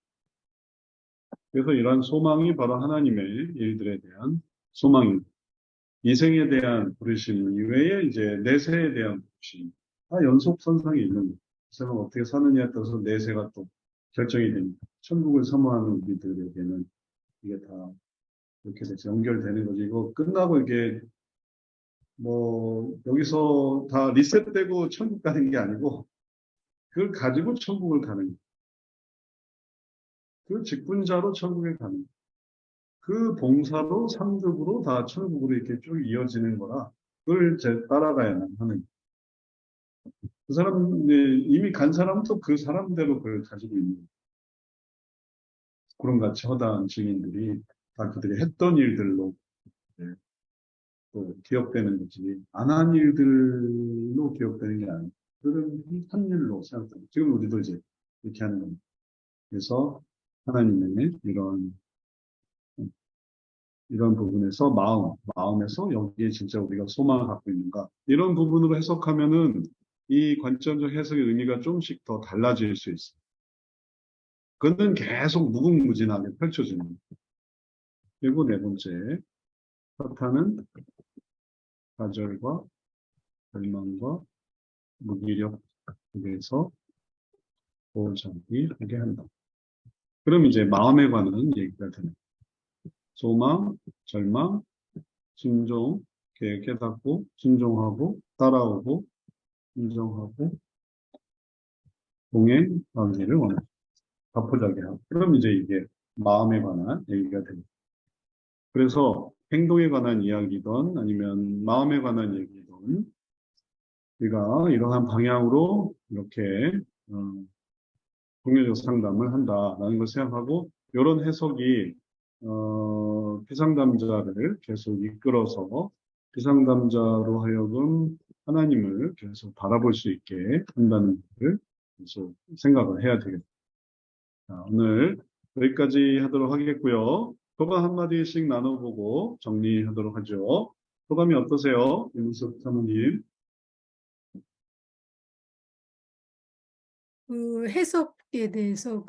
그래서 이러한 소망이 바로 하나님의 일들에 대한 소망입니다. 이생에 대한 부르심 이외에 이제 내세에 대한 부르심 다 연속선상에 있는 거예요. 세상을 어떻게 사느냐에 따라서 내세가 또 결정이 됩니다. 천국을 사모하는 우리들에게는 이게 다 이렇게 돼서 연결되는 거지. 이거 끝나고 이게 뭐 여기서 다 리셋되고 천국 가는 게 아니고 그걸 가지고 천국을 가는 거예요. 그 직분자로 천국에 가는 거예요. 그 봉사로 상급으로 다 천국으로 이렇게 쭉 이어지는 거라 그걸 이제 따라가야만 하는 그 사람 이미 간 사람은 또 그 사람대로 그걸 가지고 있는 그런 같이 허다한 증인들이 다 그들이 했던 일들로 이제 또 기억되는 거지 안 한 일들로 기억되는 게 아니고 그들은 한 일로 생각합니다. 지금 우리도 이제 이렇게 하는 겁니다. 그래서 하나님의 이런 부분에서 마음에서 여기에 진짜 우리가 소망을 갖고 있는가 이런 부분으로 해석하면은 이 관점적 해석의 의미가 조금씩 더 달라질 수 있어요. 그는 계속 무궁무진하게 펼쳐지는 거예요. 그리고 네 번째, 사탄은 좌절과 절망과 무기력에서 보호자기 하게 한다. 그럼 이제 마음에 관한 얘기가 되는 소망, 절망, 순종, 깨닫고, 순종하고, 따라오고, 인정하고, 동행, 관계를 원한다. 바포자기하고. 그럼 이제 이게 마음에 관한 얘기가 됩니다. 그래서 행동에 관한 이야기든 아니면 마음에 관한 얘기든 우리가 이러한 방향으로 이렇게 종교적 상담을 한다라는 걸 생각하고 이런 해석이 피상담자를 계속 이끌어서 피상담자로 하여금 하나님을 계속 바라볼 수 있게 한다는 것을 계속 생각을 해야 되겠습니다. 자, 오늘 여기까지 하도록 하겠고요. 소감 한마디씩 나눠보고 정리하도록 하죠. 소감이 어떠세요? 윤석 사모님. 그 해석에 대해서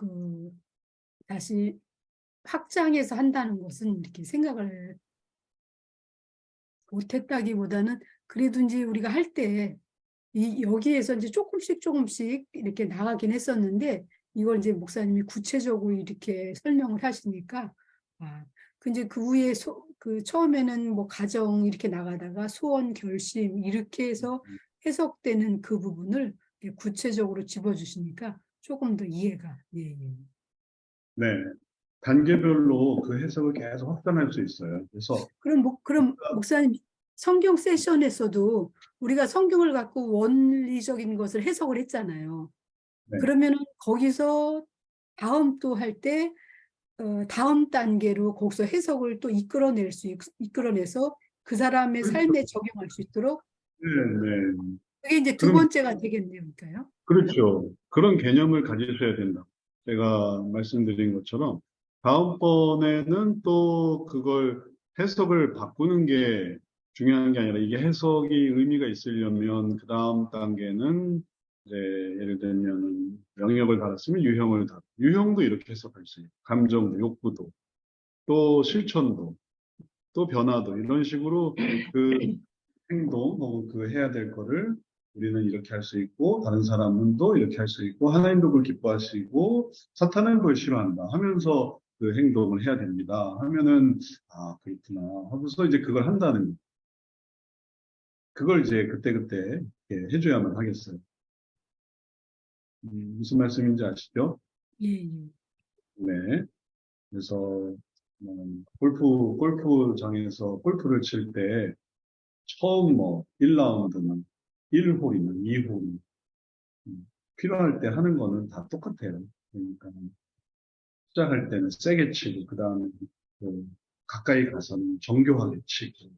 다시 확장해서 한다는 것은 이렇게 생각을 못했다기보다는 그래도 이제 우리가 할 때 여기에서 이제 조금씩 이렇게 나가긴 했었는데 이걸 이제 목사님이 구체적으로 이렇게 설명을 하시니까 이제 그 후에 처음에는 뭐 가정 이렇게 나가다가 소원 결심 이렇게 해서 해석되는 그 부분을 구체적으로 집어주시니까 조금 더 이해가 예. 네. 단계별로 그 해석을 계속 확장할 수 있어요. 그래서 그럼 목사님 성경 세션에서도 우리가 성경을 갖고 원리적인 것을 해석을 했잖아요. 네. 그러면은 거기서 다음 또 할 때 다음 단계로 거기서 해석을 또 이끌어내서 그 사람의 그렇죠. 삶에 적용할 수 있도록 네. 그게 이제 두 번째가 되겠네요, 그러니까요. 그렇죠. 그런 개념을 가지셔야 된다. 제가 말씀드린 것처럼 다음번에는 또 그걸 해석을 바꾸는 게 중요한 게 아니라 이게 해석이 의미가 있으려면 그 다음 단계는 이제 예를 들면 영역을 달았으면 유형을 달고 유형도 이렇게 해석할 수 있어요. 감정도, 욕구도, 또 실천도, 또 변화도 이런 식으로 그 행동 혹은 그 해야 될 거를 우리는 이렇게 할 수 있고 다른 사람은 또 이렇게 할 수 있고 하나님도 그걸 기뻐하시고 사탄은 그걸 싫어한다 하면서 그 행동을 해야 됩니다 하면은 그렇구나 하면서 이제 그걸 한다는 거예요. 그걸 이제 그때그때 이렇게 해줘야만 하겠어요. 무슨 말씀인지 아시죠? 예. 네. 그래서 골프장에서 골프를 칠 때 처음 1라운드는 1홀이면 2홀 필요할 때 하는 거는 다 똑같아요. 그러니까 시작할 때는 세게 치고 그 다음에 가까이 가서는 정교하게 치고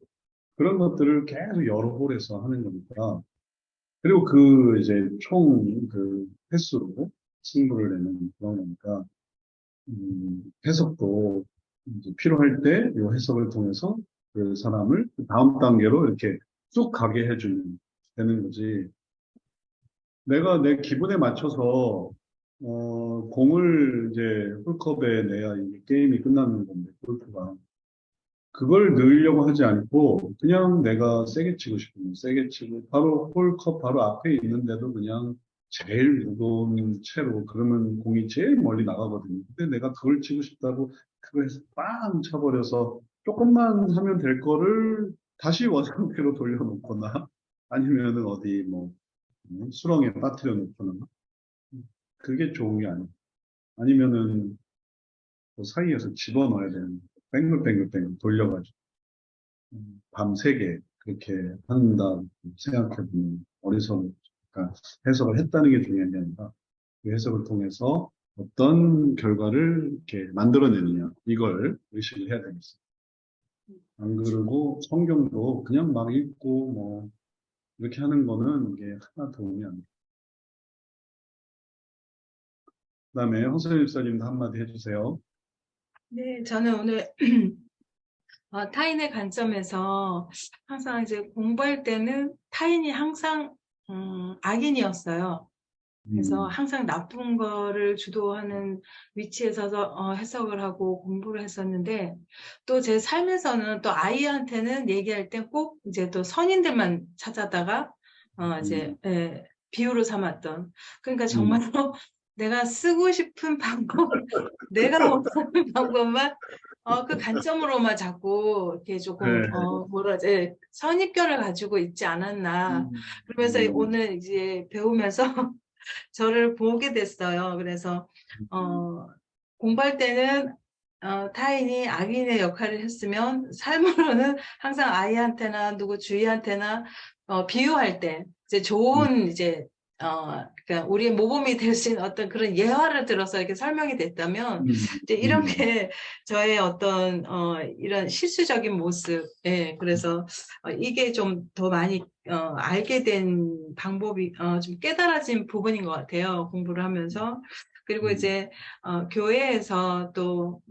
그런 것들을 계속 여러 홀에서 하는 거니까 그리고 이제 총 횟수로 승부를 내는 그런 거니까 해석도 이제 필요할 때 이 해석을 통해서 그 사람을 다음 단계로 이렇게 쭉 가게 해주는 되는 거지. 내가 내 기분에 맞춰서 공을 이제 홀컵에 내야 이게 게임이 끝나는 건데 골프가 그걸 넣으려고 하지 않고 그냥 내가 세게 치고 싶으면 세게 치고 바로 홀컵 바로 앞에 있는데도 그냥 제일 무거운 채로 그러면 공이 제일 멀리 나가거든요. 근데 내가 그걸 치고 싶다고 그걸 해서 빵 쳐버려서 조금만 하면 될 거를 다시 원상태로 돌려놓거나 아니면은 어디 수렁에 빠뜨려 놓거나 그게 좋은 게 아니에요. 아니면은 그 사이에서 집어넣어야 되는 뱅글뱅글 돌려가지고 밤새게 그렇게 한다 생각해보면 어리석은 그러니까 해석을 했다는 게 중요한 게 아니라 그 해석을 통해서 어떤 결과를 이렇게 만들어내느냐 이걸 의식을 해야 되겠어요. 안 그러고 성경도 그냥 막 읽고 이렇게 하는 거는 이게 하나 도움이 안 돼요. 그다음에 허선 일사님도 한마디 해주세요. 네, 저는 오늘 타인의 관점에서 항상 이제 공부할 때는 타인이 항상 악인이었어요. 그래서 항상 나쁜 거를 주도하는 위치에 서서 해석을 하고 공부를 했었는데, 또 제 삶에서는 또 아이한테는 얘기할 때 꼭 이제 또 선인들만 찾아다가 이제 비유로 삼았던. 그러니까 정말로 내가 쓰고 싶은 방법, 내가 원하는 방법만 그 관점으로만 자꾸 이렇게 조금 네. 뭐라지, 선입견을 가지고 있지 않았나. 그러면서 오늘 이제 배우면서 저를 보게 됐어요. 그래서 공부할 때는 타인이 악인의 역할을 했으면, 삶으로는 항상 아이한테나 누구 주위한테나 비유할 때 이제 좋은 이제 그러니까 우리의 모범이 될 수 있는 어떤 그런 예화를 들어서 이렇게 설명이 됐다면, 이제 이런 게 저의 어떤 이런 실수적인 모습, 예, 그래서 이게 좀 더 많이 알게 된 방법이 좀 깨달아진 부분인 것 같아요. 공부를 하면서. 그리고 이제 교회에서 또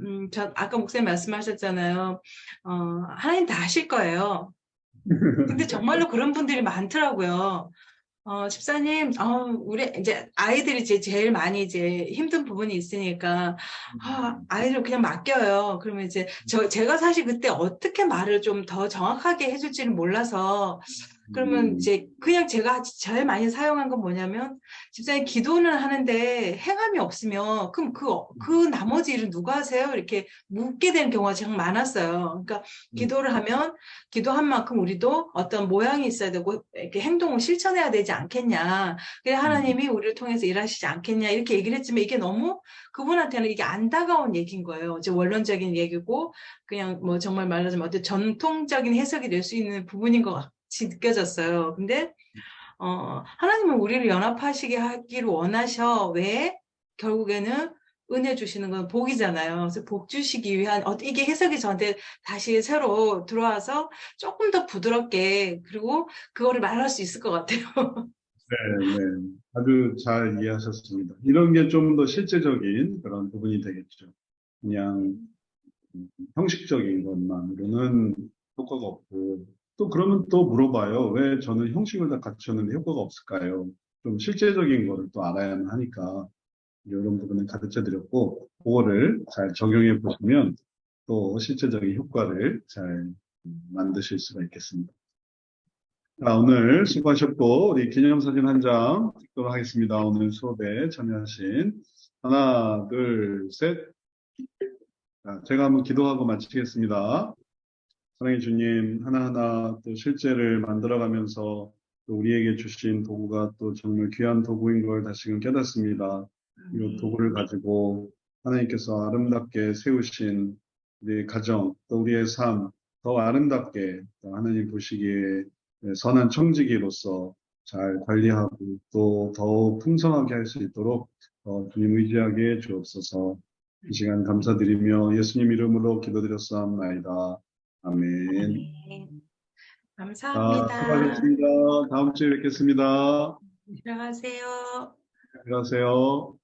아까 목사님 말씀하셨잖아요. 하나님 다 아실 거예요. 근데 정말로 그런 분들이 많더라고요. 집사님, 우리 이제 아이들이 이제 제일 많이 이제 힘든 부분이 있으니까, 아이를 그냥 맡겨요. 그러면 이제 제가 사실 그때 어떻게 말을 좀 더 정확하게 해줄지는 몰라서, 그러면 이제 그냥 제가 제일 많이 사용한 건 뭐냐면, 집사님 기도는 하는데 행함이 없으면, 그럼 그 나머지 일은 누가 하세요? 이렇게 묻게 되는 경우가 참 많았어요. 그러니까 기도를 하면, 기도한 만큼 우리도 어떤 모양이 있어야 되고, 이렇게 행동을 실천해야 되지 않겠냐. 그래 하나님이 우리를 통해서 일하시지 않겠냐. 이렇게 얘기를 했지만, 이게 너무 그분한테는 이게 안 다가온 얘기인 거예요. 이제 원론적인 얘기고, 그냥 뭐 정말 말하자면 어떤 전통적인 해석이 될 수 있는 부분인 것 같이 느껴졌어요. 근데 하나님은 우리를 연합하시게 하기를 원하셔. 왜? 결국에는 은혜 주시는 건 복이잖아요. 그래서 복 주시기 위한, 이게 해석이 저한테 다시 새로 들어와서 조금 더 부드럽게, 그리고 그거를 말할 수 있을 것 같아요. 네, 네. 아주 잘 이해하셨습니다. 이런 게 좀 더 실제적인 그런 부분이 되겠죠. 그냥 형식적인 것만으로는 효과가 없고, 또 그러면 또 물어봐요. 왜 저는 형식을 다 갖췄는데 효과가 없을까요? 좀 실제적인 거를 또 알아야만 하니까 이런 부분을 가르쳐 드렸고, 그거를 잘 적용해 보시면 또 실제적인 효과를 잘 만드실 수가 있겠습니다. 자, 오늘 수고하셨고, 우리 기념사진 한 장 찍도록 하겠습니다. 오늘 수업에 참여하신. 하나, 둘, 셋. 자, 제가 한번 기도하고 마치겠습니다. 사랑의 주님, 하나하나 또 실제를 만들어가면서 또 우리에게 주신 도구가 또 정말 귀한 도구인 걸 다시금 깨닫습니다. 이 도구를 가지고 하나님께서 아름답게 세우신 우리의 가정, 또 우리의 삶, 더 아름답게 또 하나님 보시기에 선한 청지기로서 잘 관리하고 또 더욱 풍성하게 할 수 있도록 주님 의지하게 주옵소서. 이 시간 감사드리며 예수님 이름으로 기도드렸사옵나이다. 아멘. 네. 자, 감사합니다. 수고하셨습니다. 다음 주에 뵙겠습니다. 들어가세요. 들어가세요.